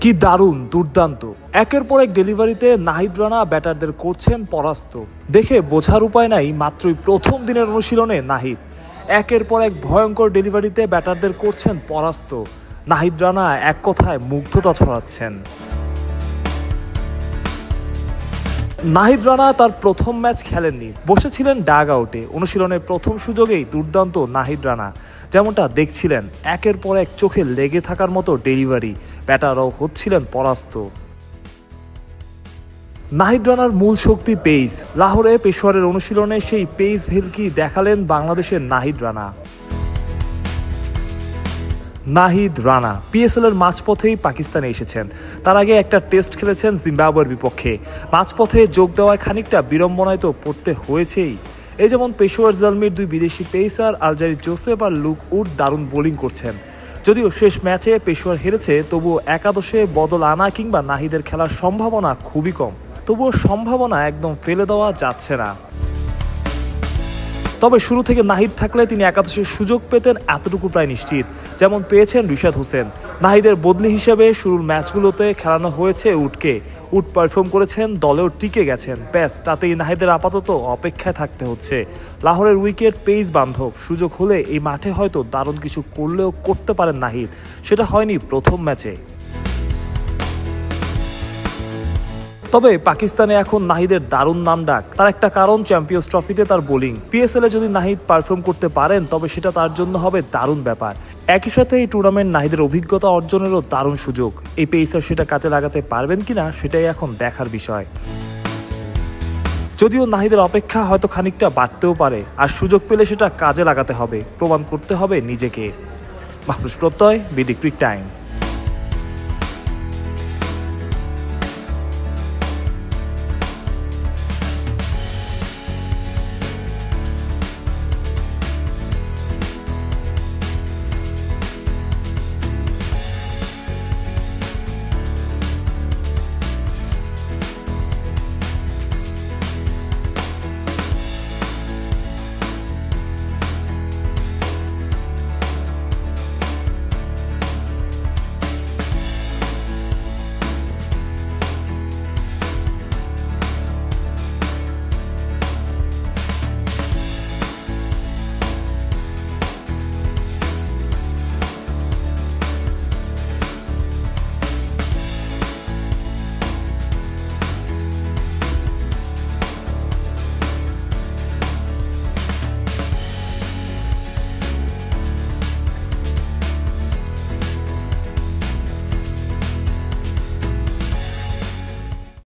কি দারুণ, দুর্দান্ত! একের পর এক ডেলিভারিতে নাহিদ রানা ব্যাটারদের করছেন পরাস্ত। দেখে বোঝার উপায় নাই, মাত্রই প্রথম দিনের অনুশীলনে নাহিদ একের পর এক ভয়ঙ্কর ডেলিভারিতে ব্যাটারদের করছেন পরাস্ত। নাহিদ রানা এক কথায় মুগ্ধতা ছড়াচ্ছেন। নাহিদ রানা তার প্রথম ম্যাচ খেলেননি, বসেছিলেন ডাগ আউটে। অনুশীলনের প্রথম সুযোগেই দুর্দান্ত নাহিদ রানা, যেমনটা দেখছিলেন একের পর এক চোখে লেগে থাকার মতো ডেলিভারি, ব্যাটাররাও হচ্ছিলেন পরাস্ত। নাহিদ রানার মূল শক্তি পেস। লাহোরে পেশোয়ারের অনুশীলনে সেই পেস ভেলকি দেখালেন বাংলাদেশের নাহিদ রানা। নাহিদ রানা পিএসএল এর মাঝপথেই পাকিস্তানে এসেছেন। তার আগে একটা টেস্ট খেলেছেন জিম্বাবুয়ের বিপক্ষে। মাঝপথে যোগ দেওয়ায় খানিকটা বিড়ম্বনায় তো পড়তে হয়েছেই। এই যেমন পেশোয়ার জালমির দুই বিদেশি pacer Alzarri Joseph R look would দারুণ বোলিং করছেন। যদিও শেষ ম্যাচে পেশোয়ার হেরেছে, তবুও একাদশে বদল আনা কিংবা নাহিদের খেলার সম্ভাবনা খুবই কম। তবুও সম্ভাবনা একদম ফেলে দেওয়া যাচ্ছে না। তবে শুরু থেকে নাহিদ থাকলে তিনি একাদশের সুযোগ পেতেন, এতটুকু প্রায় নিশ্চিত। যেমন পেয়েছেন রিশাদ হোসেন। নাহিদের বদলি হিসেবে শুরুর ম্যাচগুলোতে খেলানো হয়েছে উডকে। উড পারফর্ম করেছেন, দলেও টিকে গেছেন। ব্যাস, তাতেই নাহিদের আপাতত অপেক্ষায় থাকতে হচ্ছে। লাহোরের উইকেট পেস বান্ধব, সুযোগ হলে এই মাঠে হয়তো দারুণ কিছু করলেও করতে পারেন নাহিদ। সেটা হয়নি প্রথম ম্যাচে। তবে পাকিস্তানে এখন নাহিদের দারুণ নাম ডাক। তার একটা কারণ চ্যাম্পিয়ন্স ট্রফিতে তার বোলিং। পিএসএল এ যদি নাহিদ পারফর্ম করতে পারেন, তবে সেটা তার জন্য হবে দারুণ ব্যাপার। একই সাথে এই টুর্নামেন্ট নাহিদের অভিজ্ঞতা অর্জনেরও দারুণ সুযোগ। এই পেসার সেটা কাজে লাগাতে পারবেন কিনা, সেটাই এখন দেখার বিষয়। যদিও নাহিদের অপেক্ষা হয়তো খানিকটা বাড়তেও পারে, আর সুযোগ পেলে সেটা কাজে লাগাতে হবে, প্রমাণ করতে হবে নিজেকে। মাহফুজ প্রত্যয়, বিডি ক্রিক টাইম।